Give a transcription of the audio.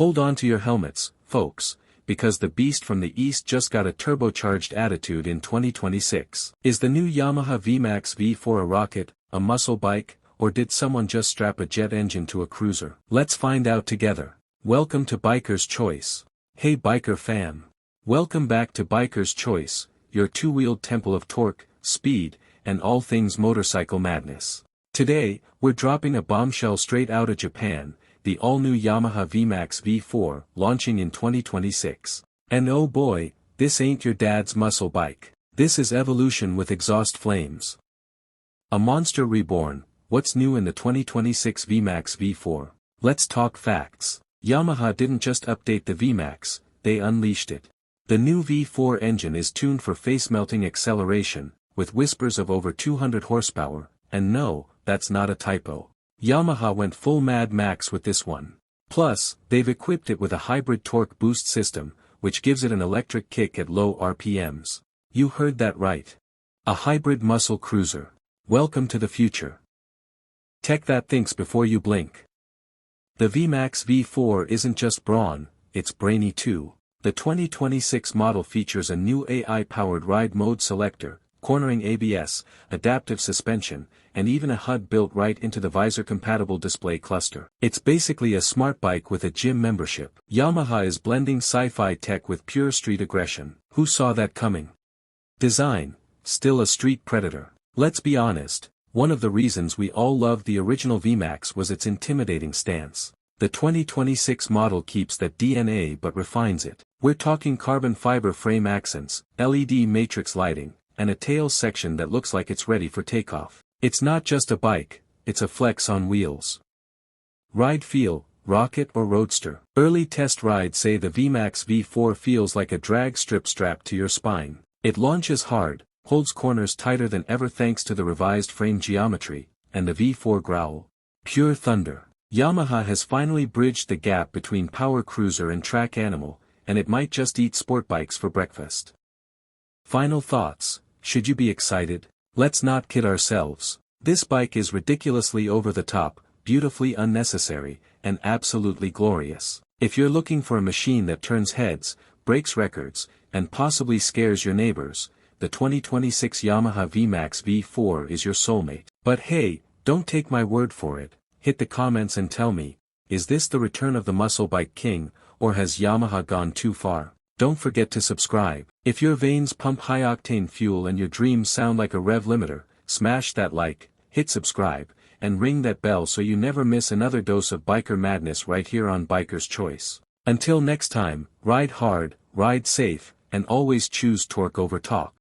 Hold on to your helmets, folks, because the beast from the east just got a turbocharged attitude in 2026. Is the new Yamaha VMAX V4 a rocket, a muscle bike, or did someone just strap a jet engine to a cruiser? Let's find out together. Welcome to Biker's Choice. Hey biker fam. Welcome back to Biker's Choice, your two-wheeled temple of torque, speed, and all things motorcycle madness. Today, we're dropping a bombshell straight out of Japan, the all-new Yamaha VMAX V4, launching in 2026. And oh boy, this ain't your dad's muscle bike. This is evolution with exhaust flames. A monster reborn. What's new in the 2026 VMAX V4? Let's talk facts. Yamaha didn't just update the VMAX, they unleashed it. The new V4 engine is tuned for face-melting acceleration, with whispers of over 200 horsepower, and no, that's not a typo. Yamaha went full Mad Max with this one. Plus, they've equipped it with a hybrid torque boost system, which gives it an electric kick at low RPMs. You heard that right. A hybrid muscle cruiser. Welcome to the future. Tech that thinks before you blink. The VMAX V4 isn't just brawn, it's brainy too. The 2026 model features a new AI-powered ride mode selector, cornering ABS, adaptive suspension, and even a HUD built right into the visor-compatible display cluster. It's basically a smart bike with a gym membership. Yamaha is blending sci-fi tech with pure street aggression. Who saw that coming? Design, still a street predator. Let's be honest, one of the reasons we all loved the original VMAX was its intimidating stance. The 2026 model keeps that DNA but refines it. We're talking carbon fiber frame accents, LED matrix lighting, and a tail section that looks like it's ready for takeoff. It's not just a bike, it's a flex on wheels. Ride feel, rocket or roadster. Early test rides say the VMAX V4 feels like a drag strip strapped to your spine. It launches hard, holds corners tighter than ever thanks to the revised frame geometry, and the V4 growl. Pure thunder. Yamaha has finally bridged the gap between power cruiser and track animal, and it might just eat sport bikes for breakfast. Final thoughts, should you be excited? Let's not kid ourselves. This bike is ridiculously over the top, beautifully unnecessary, and absolutely glorious. If you're looking for a machine that turns heads, breaks records, and possibly scares your neighbors, the 2026 Yamaha VMAX V4 is your soulmate. But hey, don't take my word for it. Hit the comments and tell me, is this the return of the muscle bike king, or has Yamaha gone too far? Don't forget to subscribe. If your veins pump high-octane fuel and your dreams sound like a rev limiter, smash that like, hit subscribe, and ring that bell so you never miss another dose of biker madness right here on Biker's Choice. Until next time, ride hard, ride safe, and always choose torque over talk.